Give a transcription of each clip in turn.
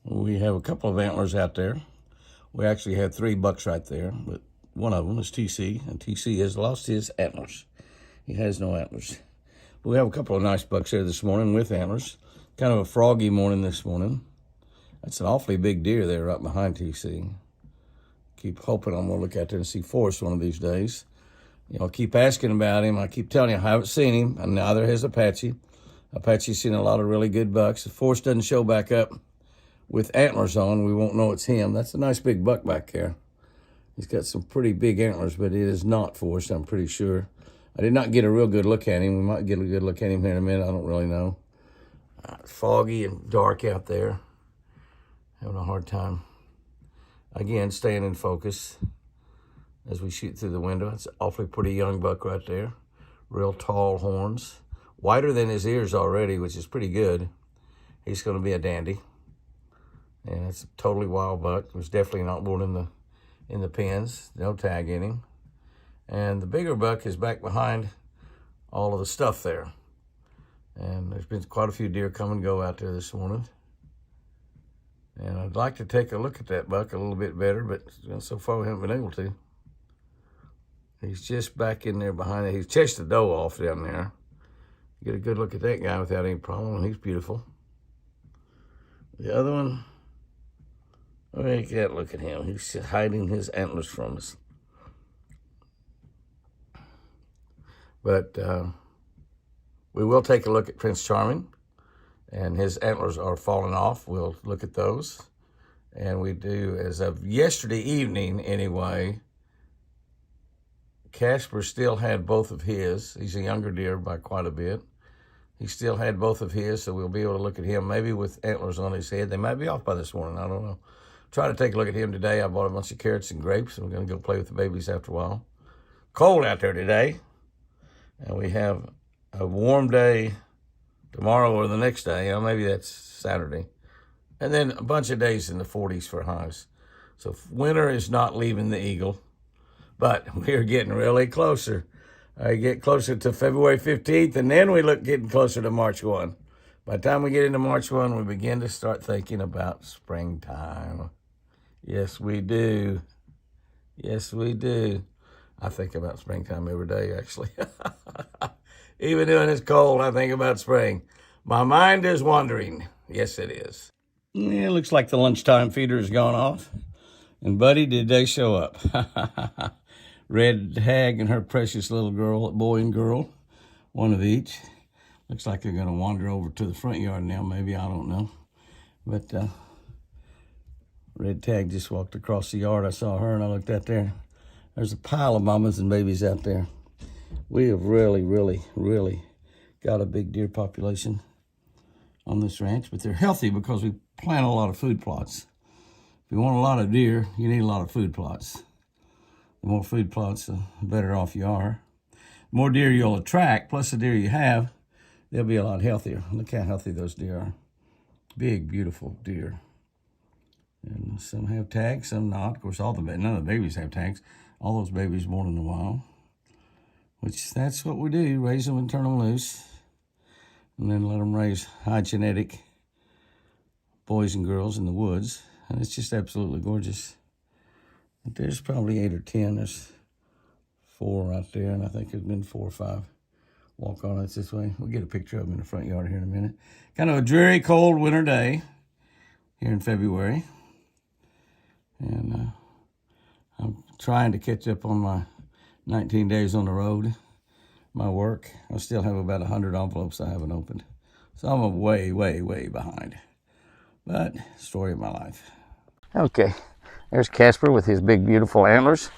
We have a couple of antlers out there. We actually have 3 bucks right there, but one of them is TC, and TC has lost his antlers. He has no antlers. We have a couple of nice bucks there this morning with antlers. Kind of a froggy morning this morning. That's an awfully big deer there right behind TC. Keep hoping I'm going to look out there and see Forrest one of these days. You know, I keep asking about him. I keep telling you I haven't seen him, and neither has Apache. Apache's seen a lot of really good bucks. If Forrest doesn't show back up with antlers on, we won't know it's him. That's a nice big buck back there. He's got some pretty big antlers, but it is not Forrest, I'm pretty sure. I did not get a real good look at him. We might get a good look at him here in a minute. I don't really know. Foggy and dark out there. Having a hard time. Again, staying in focus as we shoot through the window. It's an awfully pretty young buck right there. Real tall horns. Wider than his ears already, which is pretty good. He's going to be a dandy. And it's a totally wild buck. It was definitely not born in the pens. No tag in him. And the bigger buck is back behind all of the stuff there. And there's been quite a few deer come and go out there this morning. And I'd like to take a look at that buck a little bit better, but so far we haven't been able to. He's just back in there behind it. He's chased the doe off down there. Get a good look at that guy without any problem, and he's beautiful. The other one, oh, you can't look at him. He's hiding his antlers from us. But we will take a look at Prince Charming, and his antlers are falling off. We'll look at those. And we do, as of yesterday evening anyway, Casper still had both of his. He's a younger deer by quite a bit. He still had both of his, so we'll be able to look at him maybe with antlers on his head. They might be off by this morning. I don't know. Try to take a look at him today. I bought a bunch of carrots and grapes, and we're going to go play with the babies after a while. Cold out there today. And we have a warm day tomorrow or the next day. You know, maybe that's Saturday. And then a bunch of days in the 40s for highs. So winter is not leaving the eagle. But we're getting really closer. I get closer to February 15th, and then we look getting closer to March 1. By the time we get into March 1, we begin to start thinking about springtime. Yes, we do. Yes, we do. I think about springtime every day, actually. Even when it's cold, I think about spring. My mind is wandering. Yes, it is. Yeah, it looks like the lunchtime feeder has gone off. And, buddy, did they show up? Red Hag and her precious little girl, boy and girl, one of each. Looks like they're going to wander over to the front yard now, maybe. I don't know. But Red Tag just walked across the yard. I saw her, and I looked out there. There's a pile of mamas and babies out there. We have really, really, really got a big deer population on this ranch, but they're healthy because we plant a lot of food plots. If you want a lot of deer, you need a lot of food plots. The more food plots, the better off you are. The more deer you'll attract, plus the deer you have, they'll be a lot healthier. Look how healthy those deer are. Big, beautiful deer. And some have tags, some not. Of course, none of the babies have tags. All those babies born in the wild, which that's what we do, raise them and turn them loose, and then let them raise high genetic boys and girls in the woods. And it's just absolutely gorgeous. There's probably 8 or 10. There's 4 right there, and I think there's been 4 or 5 walk on us this way. We'll get a picture of them in the front yard here in a minute. Kind of a dreary, cold winter day here in February. And I'm trying to catch up on my 19 days on the road, my work. I still have about 100 envelopes I haven't opened. So I'm way, way, way behind. But story of my life. Okay, there's Casper with his big, beautiful antlers.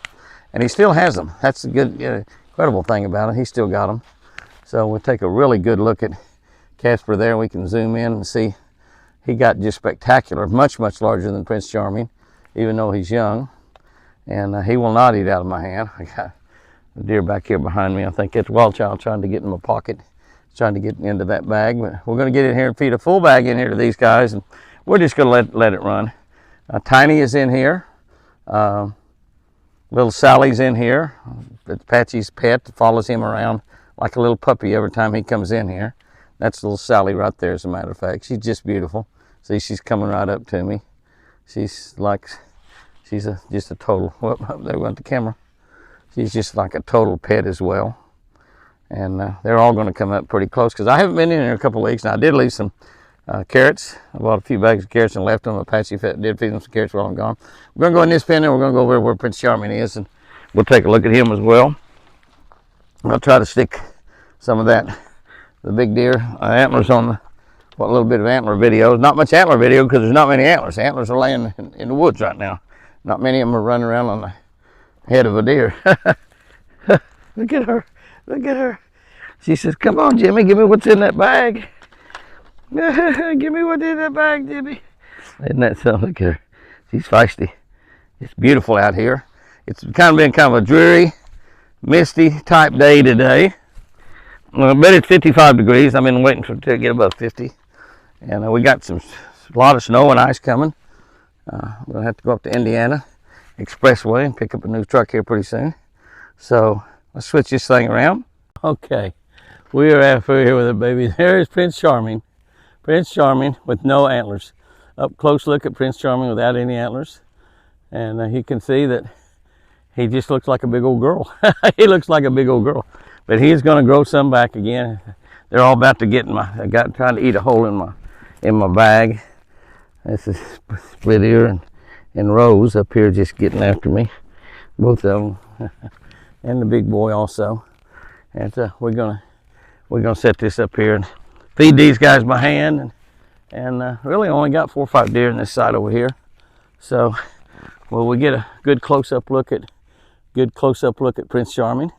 And he still has them. That's the good, incredible thing about it. He still got them. So we'll take a really good look at Casper there. We can zoom in and see he got just spectacular, much, much larger than Prince Charming, even though he's young. And he will not eat out of my hand. I got a deer back here behind me. I think it's Wild Child trying to get in my pocket, trying to get into that bag. But we're going to get in here and feed a full bag in here to these guys, and we're just going to let it run. Tiny is in here. Little Sally's in here. It's Patsy's pet, follows him around like a little puppy every time he comes in here. That's little Sally right there, as a matter of fact. She's just beautiful. See, she's coming right up to me. She's just a total, whoop, there went the camera. She's just like a total pet as well. And they're all going to come up pretty close because I haven't been in here in a couple of weeks. Now, I did leave some carrots. I bought a few bags of carrots and left them. Apache did feed them some carrots while I'm gone. We're going to go in this pen and we're going to go over where Prince Charming is, and we'll take a look at him as well. I'll try to stick some of that, the big deer antlers on the, what little bit of antler video. Not much antler video because there's not many antlers. Antlers are laying in the woods right now. Not many of them are running around on the head of a deer. Look at her. Look at her. She says, come on, Jimmy, give me what's in that bag. Give me what's in that bag, Jimmy. Isn't that something? Look at her. She's feisty. It's beautiful out here. It's been kind of a dreary, misty type day today. But it's 55 degrees. I've been waiting to get above 50. And we got a lot of snow and ice coming. We're going to have to go up to Indiana Expressway and pick up a new truck here pretty soon. So let's switch this thing around. Okay, we are out here with a baby. There is Prince Charming. Prince Charming with no antlers. Up close look at Prince Charming without any antlers. And you can see that he just looks like a big old girl. He looks like a big old girl. But he is going to grow some back again. They're all about to get in trying to eat a hole in my bag. This is split ear and Rose up here just getting after me. Both of them. And the big boy also. And we're gonna set this up here and feed these guys by hand, and really only got 4 or 5 deer in this side over here. So, well, we get a good close-up look at Prince Charming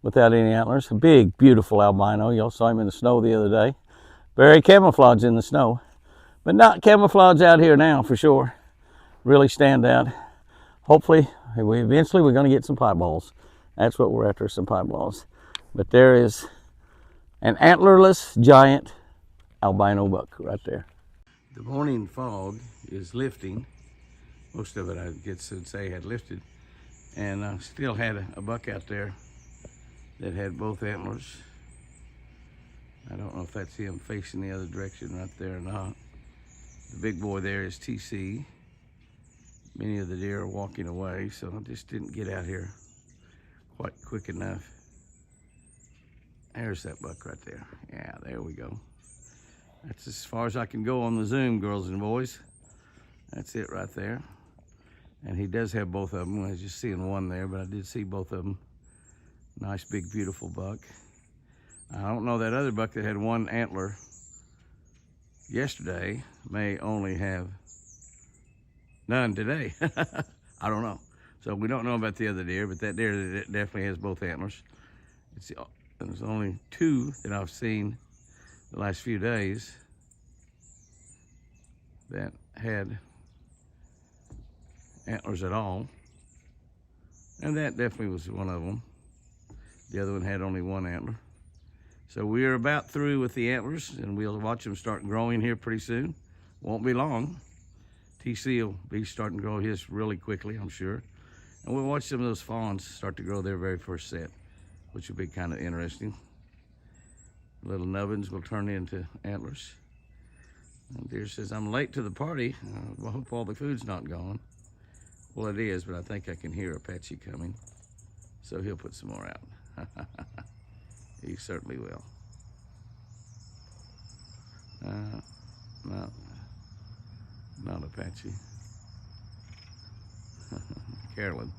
without any antlers. A big, beautiful albino. Y'all saw him in the snow the other day. Very camouflaged in the snow, but not camouflaged out here now for sure. Really stand out. Hopefully, eventually we're gonna get some pieballs. That's what we're after, some pieballs. But there is an antlerless giant albino buck right there. The morning fog is lifting. Most of it, I guess I'd say, had lifted. And I still had a buck out there that had both antlers. I don't know if that's him facing the other direction right there or not. The big boy there is TC. Many of the deer are walking away, so I just didn't get out here quite quick enough. There's that buck right there. Yeah, there we go. That's as far as I can go on the zoom, girls and boys. That's it right there. And he does have both of them. I was just seeing one there, but I did see both of them. Nice, big, beautiful buck. I don't know, that other buck that had one antler yesterday may only have none today. I don't know. So we don't know about the other deer, but that deer definitely has both antlers. There's only 2 that I've seen the last few days that had antlers at all. And that definitely was one of them. The other one had only 1 antler. So we are about through with the antlers, and we'll watch them start growing here pretty soon. Won't be long. TC will be starting to grow his really quickly, I'm sure. And we'll watch some of those fawns start to grow their very first set, which will be kind of interesting. Little nubbins will turn into antlers. And deer says, I'm late to the party. I hope all the food's not gone. Well, it is, but I think I can hear Apache coming. So he'll put some more out. He certainly will. No, not Apache. Carolyn.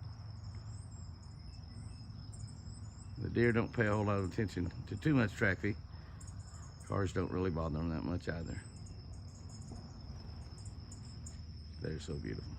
The deer don't pay a whole lot of attention to too much track feed. Cars don't really bother them that much either. They're so beautiful.